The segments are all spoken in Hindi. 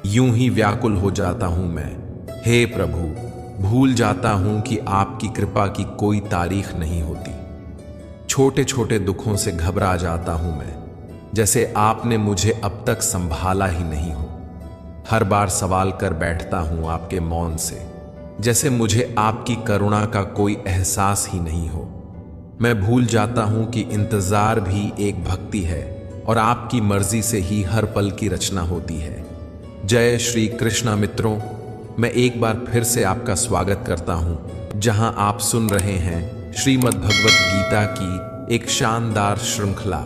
यूं ही व्याकुल हो जाता हूं मैं, हे प्रभु, भूल जाता हूं कि आपकी कृपा की कोई तारीख नहीं होती। छोटे छोटे दुखों से घबरा जाता हूं मैं, जैसे आपने मुझे अब तक संभाला ही नहीं हो। हर बार सवाल कर बैठता हूं आपके मौन से, जैसे मुझे आपकी करुणा का कोई एहसास ही नहीं हो। मैं भूल जाता हूं कि इंतजार भी एक भक्ति है और आपकी मर्जी से ही हर पल की रचना होती है। जय श्री कृष्णा मित्रों, मैं एक बार फिर से आपका स्वागत करता हूं, जहां आप सुन रहे हैं श्रीमद् भगवत गीता की एक शानदार श्रृंखला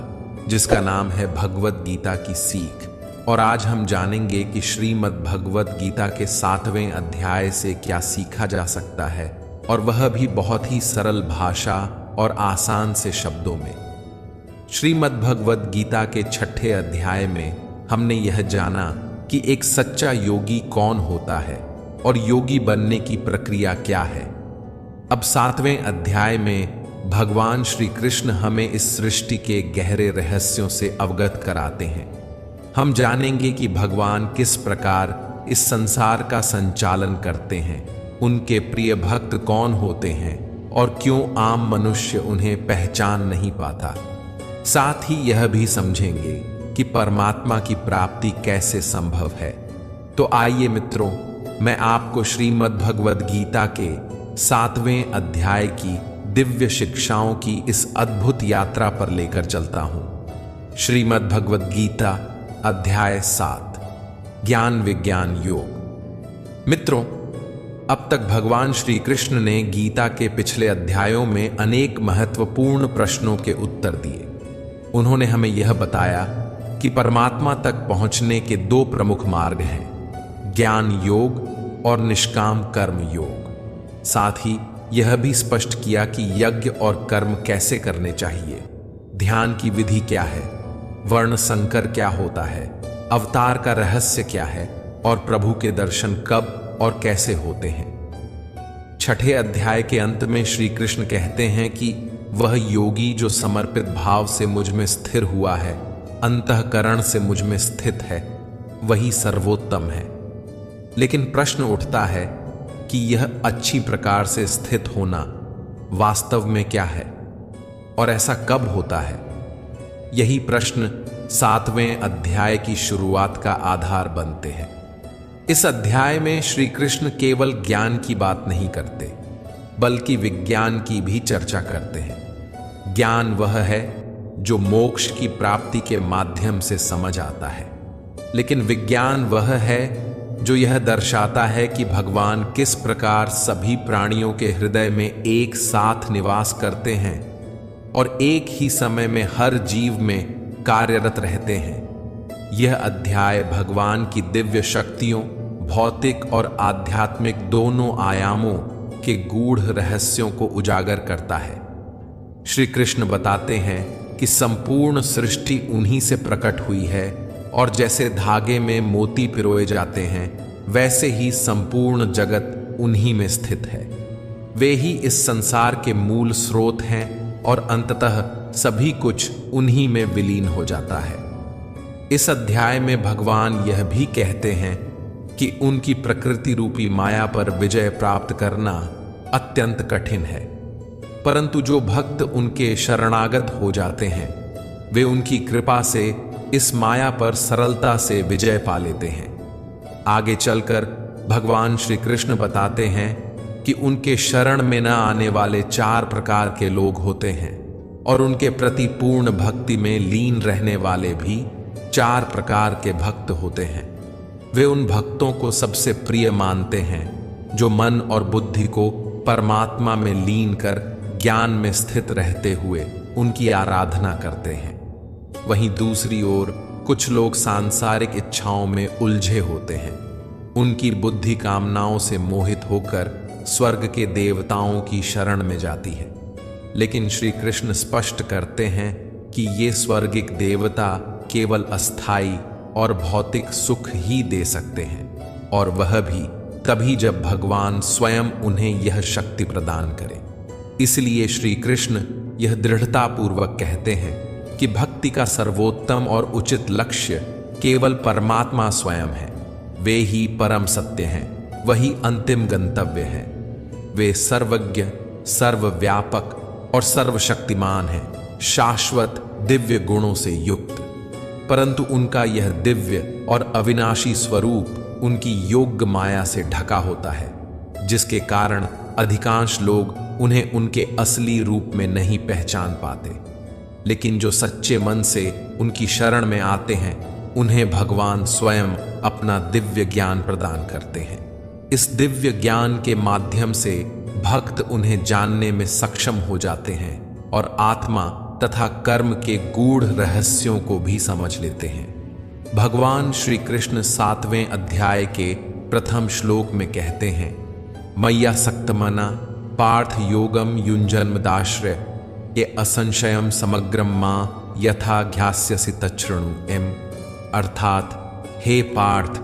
जिसका नाम है भगवत गीता की सीख। और आज हम जानेंगे कि श्रीमद् भगवत गीता के 7वें अध्याय से क्या सीखा जा सकता है, और वह भी बहुत ही सरल भाषा और आसान से शब्दों में। श्रीमद् भगवत गीता के 6ठे अध्याय में हमने यह जाना कि एक सच्चा योगी कौन होता है और योगी बनने की प्रक्रिया क्या है। अब 7वें अध्याय में भगवान श्री कृष्ण हमें इस सृष्टि के गहरे रहस्यों से अवगत कराते हैं। हम जानेंगे कि भगवान किस प्रकार इस संसार का संचालन करते हैं, उनके प्रिय भक्त कौन होते हैं और क्यों आम मनुष्य उन्हें पहचान नहीं पाता। साथ ही यह भी समझेंगे कि परमात्मा की प्राप्ति कैसे संभव है। तो आइए मित्रों, मैं आपको श्रीमद् भगवत गीता के 7वें अध्याय की दिव्य शिक्षाओं की इस अद्भुत यात्रा पर लेकर चलता हूं। श्रीमद् भगवत गीता अध्याय 7, ज्ञान विज्ञान योग। मित्रों, अब तक भगवान श्री कृष्ण ने गीता के पिछले अध्यायों में अनेक महत्वपूर्ण प्रश्नों के उत्तर दिए। उन्होंने हमें यह बताया कि परमात्मा तक पहुंचने के 2 प्रमुख मार्ग हैं, ज्ञान योग और निष्काम कर्म योग। साथ ही यह भी स्पष्ट किया कि यज्ञ और कर्म कैसे करने चाहिए, ध्यान की विधि क्या है, वर्ण संकर क्या होता है, अवतार का रहस्य क्या है और प्रभु के दर्शन कब और कैसे होते हैं। 6ठे अध्याय के अंत में श्री कृष्ण कहते हैं कि वह योगी जो समर्पित भाव से मुझ में स्थिर हुआ है, अंतःकरण से मुझ में स्थित है, वही सर्वोत्तम है। लेकिन प्रश्न उठता है कि यह अच्छी प्रकार से स्थित होना वास्तव में क्या है और ऐसा कब होता है। यही प्रश्न 7वें अध्याय की शुरुआत का आधार बनते हैं। इस अध्याय में श्री कृष्ण केवल ज्ञान की बात नहीं करते, बल्कि विज्ञान की भी चर्चा करते हैं। ज्ञान वह है जो मोक्ष की प्राप्ति के माध्यम से समझ आता है, लेकिन विज्ञान वह है जो यह दर्शाता है कि भगवान किस प्रकार सभी प्राणियों के हृदय में एक साथ निवास करते हैं और एक ही समय में हर जीव में कार्यरत रहते हैं। यह अध्याय भगवान की दिव्य शक्तियों, भौतिक और आध्यात्मिक दोनों आयामों के गूढ़ रहस्यों को उजागर करता है। श्री कृष्ण बताते हैं कि संपूर्ण सृष्टि उन्हीं से प्रकट हुई है और जैसे धागे में मोती पिरोए जाते हैं, वैसे ही संपूर्ण जगत उन्हीं में स्थित है। वे ही इस संसार के मूल स्रोत हैं और अंततः सभी कुछ उन्हीं में विलीन हो जाता है। इस अध्याय में भगवान यह भी कहते हैं कि उनकी प्रकृति रूपी माया पर विजय प्राप्त करना अत्यंत कठिन है, परंतु जो भक्त उनके शरणागत हो जाते हैं, वे उनकी कृपा से इस माया पर सरलता से विजय पा लेते हैं। आगे चलकर भगवान श्री कृष्ण बताते हैं कि उनके शरण में न आने वाले 4 प्रकार के लोग होते हैं और उनके प्रति पूर्ण भक्ति में लीन रहने वाले भी 4 प्रकार के भक्त होते हैं। वे उन भक्तों को सबसे प्रिय मानते हैं जो मन और बुद्धि को परमात्मा में लीन कर ज्ञान में स्थित रहते हुए उनकी आराधना करते हैं। वहीं दूसरी ओर कुछ लोग सांसारिक इच्छाओं में उलझे होते हैं। उनकी बुद्धि कामनाओं से मोहित होकर स्वर्ग के देवताओं की शरण में जाती है, लेकिन श्री कृष्ण स्पष्ट करते हैं कि ये स्वर्गिक देवता केवल अस्थाई और भौतिक सुख ही दे सकते हैं, और वह भी तभी जब भगवान स्वयं उन्हें यह शक्ति प्रदान करे। इसलिए श्री कृष्ण यह दृढ़तापूर्वक कहते हैं कि भक्ति का सर्वोत्तम और उचित लक्ष्य केवल परमात्मा स्वयं है। वे ही परम सत्य हैं, वही अंतिम गंतव्य है। वे सर्वज्ञ, सर्वव्यापक और सर्वशक्तिमान हैं, शाश्वत दिव्य गुणों से युक्त। परंतु उनका यह दिव्य और अविनाशी स्वरूप उनकी योग्य माया से ढका होता है, जिसके कारण अधिकांश लोग उन्हें उनके असली रूप में नहीं पहचान पाते। लेकिन जो सच्चे मन से उनकी शरण में आते हैं, उन्हें भगवान स्वयं अपना दिव्य ज्ञान प्रदान करते हैं। इस दिव्य ज्ञान के माध्यम से भक्त उन्हें जानने में सक्षम हो जाते हैं और आत्मा तथा कर्म के गूढ़ रहस्यों को भी समझ लेते हैं। भगवान श्री कृष्ण 7वें अध्याय के प्रथम श्लोक में कहते हैं, मय्या सक्तमना पार्थ योगम युञ्जन्मदाश्रय ये असंशयम समग्रम मां यथा ध्यास्यसि तच्छृणु एम। अर्थात, हे पार्थ,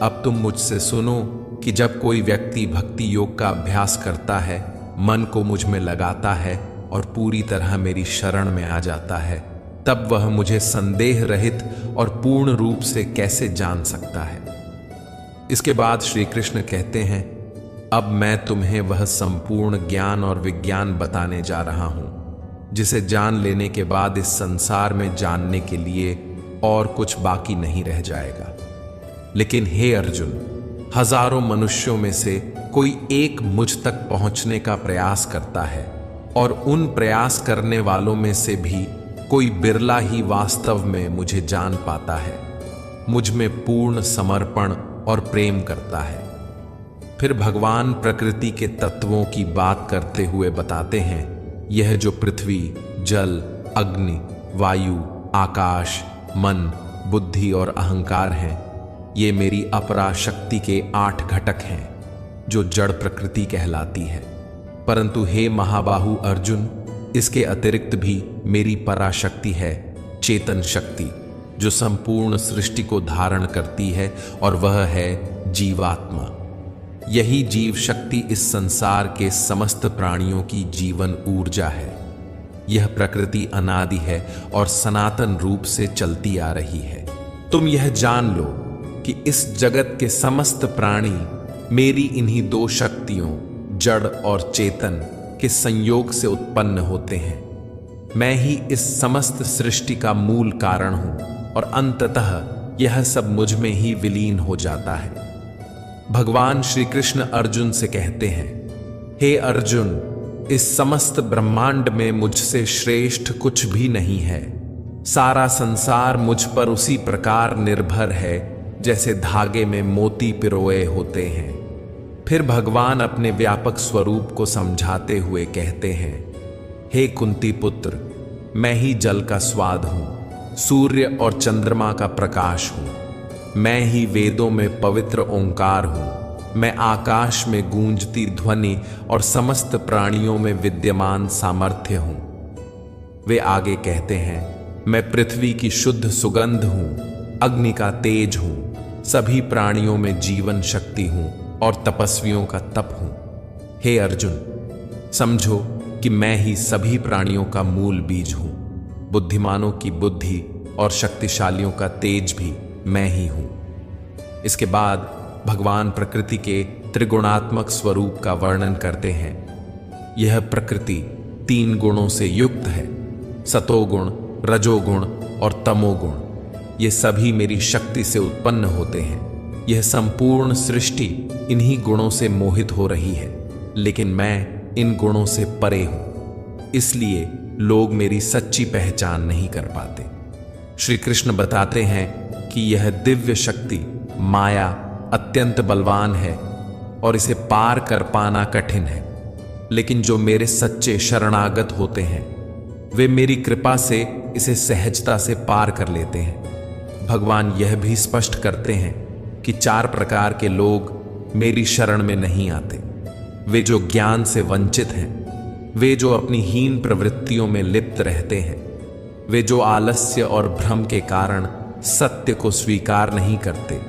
अब तुम मुझसे सुनो कि जब कोई व्यक्ति भक्ति योग का अभ्यास करता है, मन को मुझ में लगाता है और पूरी तरह मेरी शरण में आ जाता है, तब वह मुझे संदेह रहित और पूर्ण रूप से कैसे जान सकता है। इसके बाद श्री कृष्ण कहते हैं, अब मैं तुम्हें वह संपूर्ण ज्ञान और विज्ञान बताने जा रहा हूं, जिसे जान लेने के बाद इस संसार में जानने के लिए और कुछ बाकी नहीं रह जाएगा। लेकिन हे अर्जुन, हजारों मनुष्यों में से कोई एक मुझ तक पहुंचने का प्रयास करता है, और उन प्रयास करने वालों में से भी कोई बिरला ही वास्तव में मुझे जान पाता है, मुझ में पूर्ण समर्पण और प्रेम करता है। फिर भगवान प्रकृति के तत्वों की बात करते हुए बताते हैं, यह जो पृथ्वी, जल, अग्नि, वायु, आकाश, मन, बुद्धि और अहंकार हैं, ये मेरी अपरा शक्ति के 8 घटक हैं, जो जड़ प्रकृति कहलाती है। परंतु हे महाबाहु अर्जुन, इसके अतिरिक्त भी मेरी पराशक्ति है, चेतन शक्ति, जो संपूर्ण सृष्टि को धारण करती है, और वह है जीवात्मा। यही जीव शक्ति इस संसार के समस्त प्राणियों की जीवन ऊर्जा है। यह प्रकृति अनादि है और सनातन रूप से चलती आ रही है। तुम यह जान लो कि इस जगत के समस्त प्राणी मेरी इन्हीं 2 शक्तियों, जड़ और चेतन, के संयोग से उत्पन्न होते हैं। मैं ही इस समस्त सृष्टि का मूल कारण हूं, और अंततः यह सब मुझ में ही विलीन हो जाता है। भगवान श्री कृष्ण अर्जुन से कहते हैं, हे अर्जुन, इस समस्त ब्रह्मांड में मुझसे श्रेष्ठ कुछ भी नहीं है। सारा संसार मुझ पर उसी प्रकार निर्भर है जैसे धागे में मोती पिरोए होते हैं। फिर भगवान अपने व्यापक स्वरूप को समझाते हुए कहते हैं, हे कुंती पुत्र, मैं ही जल का स्वाद हूं, सूर्य और चंद्रमा का प्रकाश हूं, मैं ही वेदों में पवित्र ओंकार हूं, मैं आकाश में गूंजती ध्वनि और समस्त प्राणियों में विद्यमान सामर्थ्य हूं। वे आगे कहते हैं, मैं पृथ्वी की शुद्ध सुगंध हूं, अग्नि का तेज हूं, सभी प्राणियों में जीवन शक्ति हूं और तपस्वियों का तप हूं। हे अर्जुन, समझो कि मैं ही सभी प्राणियों का मूल बीज हूं, बुद्धिमानों की बुद्धि और शक्तिशालियों का तेज भी मैं ही हूं। इसके बाद भगवान प्रकृति के त्रिगुणात्मक स्वरूप का वर्णन करते हैं। यह प्रकृति 3 गुणों से युक्त है, सतोगुण, रजोगुण और तमोगुण। ये सभी मेरी शक्ति से उत्पन्न होते हैं। यह संपूर्ण सृष्टि इन्हीं गुणों से मोहित हो रही है, लेकिन मैं इन गुणों से परे हूं, इसलिए लोग मेरी सच्ची पहचान नहीं कर पाते। श्री कृष्ण बताते हैं कि यह दिव्य शक्ति माया अत्यंत बलवान है और इसे पार कर पाना कठिन है, लेकिन जो मेरे सच्चे शरणागत होते हैं, वे मेरी कृपा से इसे सहजता से पार कर लेते हैं। भगवान यह भी स्पष्ट करते हैं कि 4 प्रकार के लोग मेरी शरण में नहीं आते। वे जो ज्ञान से वंचित हैं, वे जो अपनी हीन प्रवृत्तियों में लिप्त रहते हैं, वे जो आलस्य और भ्रम के कारण सत्य को स्वीकार नहीं करते,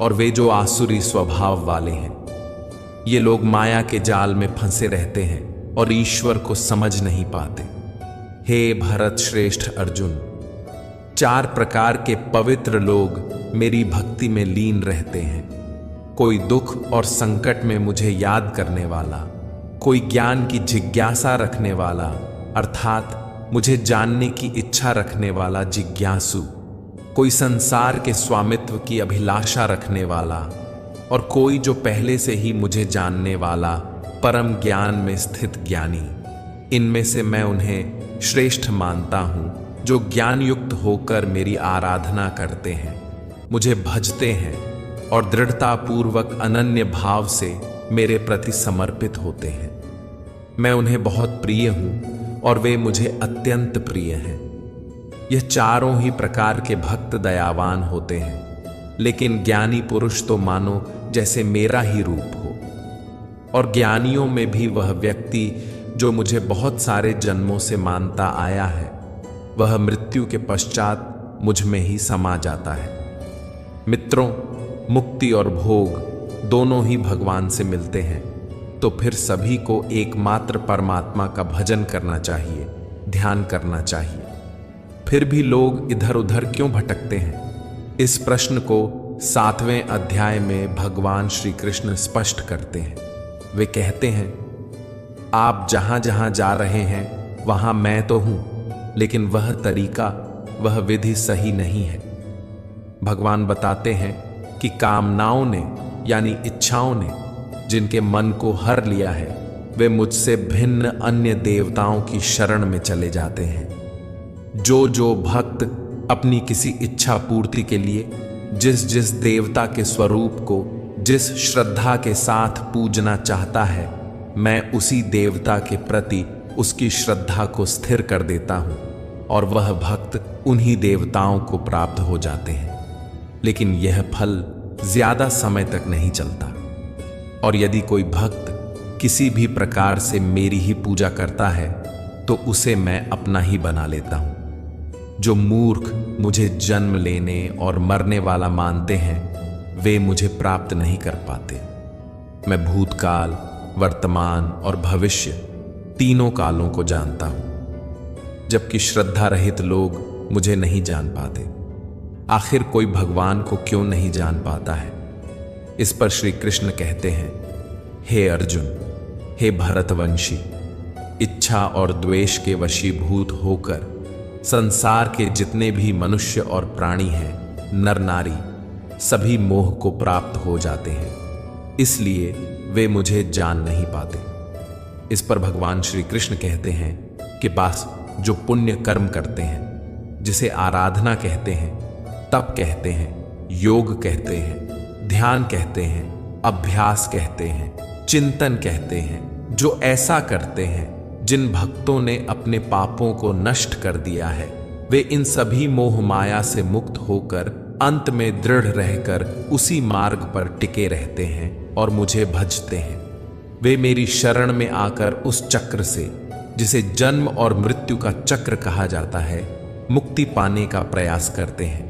और वे जो आसुरी स्वभाव वाले हैं। ये लोग माया के जाल में फंसे रहते हैं और ईश्वर को समझ नहीं पाते। हे भरत श्रेष्ठ अर्जुन, 4 प्रकार के पवित्र लोग मेरी भक्ति में लीन रहते हैं। कोई दुख और संकट में मुझे याद करने वाला, कोई ज्ञान की जिज्ञासा रखने वाला अर्थात मुझे जानने की इच्छा रखने वाला जिज्ञासु, कोई संसार के स्वामित्व की अभिलाषा रखने वाला और कोई जो पहले से ही मुझे जानने वाला परम ज्ञान में स्थित ज्ञानी। इनमें से मैं उन्हें श्रेष्ठ मानता हूँ जो ज्ञान युक्त होकर मेरी आराधना करते हैं, मुझे भजते हैं और दृढ़ता पूर्वक अनन्य भाव से मेरे प्रति समर्पित होते हैं। मैं उन्हें बहुत प्रिय हूँ और वे मुझे अत्यंत प्रिय हैं। यह चारों ही प्रकार के भक्त दयावान होते हैं, लेकिन ज्ञानी पुरुष तो मानो जैसे मेरा ही रूप हो। और ज्ञानियों में भी वह व्यक्ति जो मुझे बहुत सारे जन्मों से मानता आया है, वह मृत्यु के पश्चात मुझ में ही समा जाता है। मित्रों, मुक्ति और भोग दोनों ही भगवान से मिलते हैं, तो फिर सभी को एकमात्र परमात्मा का भजन करना चाहिए, ध्यान करना चाहिए। फिर भी लोग इधर उधर क्यों भटकते हैं? इस प्रश्न को 7वें अध्याय में भगवान श्री कृष्ण स्पष्ट करते हैं। वे कहते हैं, आप जहां जहां जा रहे हैं वहां मैं तो हूं, लेकिन वह तरीका, वह विधि सही नहीं है। भगवान बताते हैं कि कामनाओं ने यानी इच्छाओं ने जिनके मन को हर लिया है, वे मुझसे भिन्न अन्य देवताओं की शरण में चले जाते हैं। जो भक्त अपनी किसी इच्छा पूर्ति के लिए जिस जिस देवता के स्वरूप को जिस श्रद्धा के साथ पूजना चाहता है, मैं उसी देवता के प्रति उसकी श्रद्धा को स्थिर कर देता हूं और वह भक्त उन्हीं देवताओं को प्राप्त हो जाते हैं। लेकिन यह फल ज्यादा समय तक नहीं चलता। और यदि कोई भक्त किसी भी प्रकार से मेरी ही पूजा करता है, तो उसे मैं अपना ही बना लेता हूं। जो मूर्ख मुझे जन्म लेने और मरने वाला मानते हैं, वे मुझे प्राप्त नहीं कर पाते। मैं भूतकाल, वर्तमान और भविष्य तीनों कालों को जानता हूं, जबकि श्रद्धा रहित लोग मुझे नहीं जान पाते। आखिर कोई भगवान को क्यों नहीं जान पाता है? इस पर श्री कृष्ण कहते हैं, हे अर्जुन, हे भरतवंशी, इच्छा और द्वेष के वशीभूत होकर संसार के जितने भी मनुष्य और प्राणी हैं, नर नारी, सभी मोह को प्राप्त हो जाते हैं, इसलिए वे मुझे जान नहीं पाते। इस पर भगवान श्री कृष्ण कहते हैं कि बस जो पुण्य कर्म करते हैं, जिसे आराधना कहते हैं, तप कहते हैं, योग कहते हैं, ध्यान कहते हैं, अभ्यास कहते हैं, चिंतन कहते हैं, जो ऐसा करते हैं, जिन भक्तों ने अपने पापों को नष्ट कर दिया है, वे इन सभी मोह माया से मुक्त होकर अंत में दृढ़ रहकर उसी मार्ग पर टिके रहते हैं और मुझे भजते हैं। वे मेरी शरण में आकर उस चक्र से, जिसे जन्म और मृत्यु का चक्र कहा जाता है, मुक्ति पाने का प्रयास करते हैं।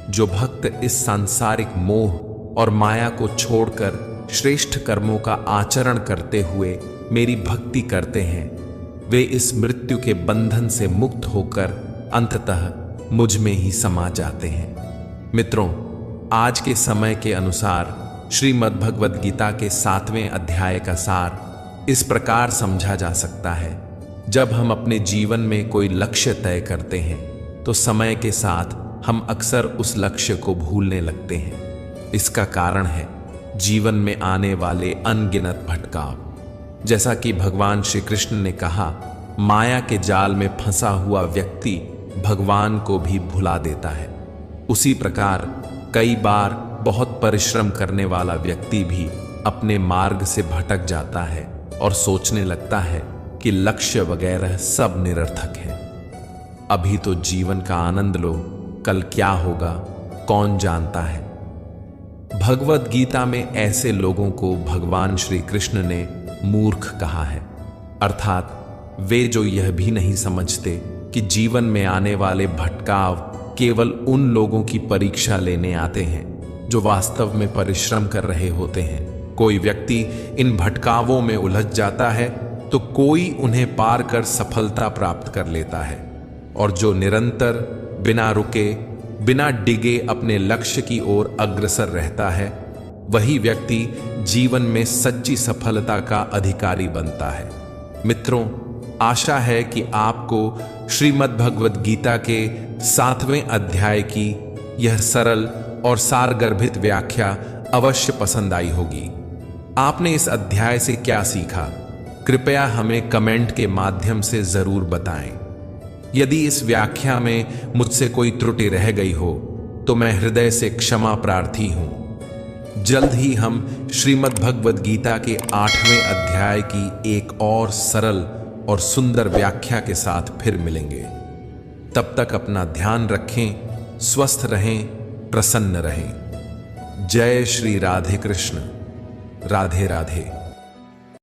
जो भक्त इस सांसारिक मोह और माया को छोड़कर श्रेष्ठ कर्मों का आचरण करते हुए मेरी भक्ति करते हैं, वे इस मृत्यु के बंधन से मुक्त होकर अंततः मुझ में ही समा जाते हैं। मित्रों, आज के समय के अनुसार श्रीमद् भगवद गीता के 7वें अध्याय का सार इस प्रकार समझा जा सकता है, जब हम अपने जीवन में कोई लक्ष्य तय करते हैं, तो समय के साथ हम अक्सर उस लक्ष्य को भूलने लगते हैं। इसका कारण है जीवन में आने वाले अनगिनत भटकाव। जैसा कि भगवान श्री कृष्ण ने कहा, माया के जाल में फंसा हुआ व्यक्ति भगवान को भी भुला देता है। उसी प्रकार कई बार बहुत परिश्रम करने वाला व्यक्ति भी अपने मार्ग से भटक जाता है और सोचने लगता है कि लक्ष्य वगैरह सब निरर्थक है। अभी तो जीवन का आनंद लो, कल क्या होगा कौन जानता है। भगवद गीता में ऐसे लोगों को भगवान श्री कृष्ण ने मूर्ख कहा है, अर्थात वे जो यह भी नहीं समझते कि जीवन में आने वाले भटकाव केवल उन लोगों की परीक्षा लेने आते हैं जो वास्तव में परिश्रम कर रहे होते हैं। कोई व्यक्ति इन भटकावों में उलझ जाता है तो कोई उन्हें पार कर सफलता प्राप्त कर लेता है, और जो निरंतर बिना रुके बिना डिगे अपने लक्ष्य की ओर अग्रसर रहता है, वही व्यक्ति जीवन में सच्ची सफलता का अधिकारी बनता है। मित्रों, आशा है कि आपको श्रीमद् भगवद गीता के 7वें अध्याय की यह सरल और सारगर्भित व्याख्या अवश्य पसंद आई होगी। आपने इस अध्याय से क्या सीखा? कृपया हमें कमेंट के माध्यम से जरूर बताएं। यदि इस व्याख्या में मुझसे कोई त्रुटि रह गई हो तो मैं हृदय से क्षमा प्रार्थी हूं। जल्द ही हम श्रीमद् भगवद गीता के 8वें अध्याय की एक और सरल और सुंदर व्याख्या के साथ फिर मिलेंगे। तब तक अपना ध्यान रखें, स्वस्थ रहें, प्रसन्न रहें। जय श्री राधे कृष्ण। राधे राधे।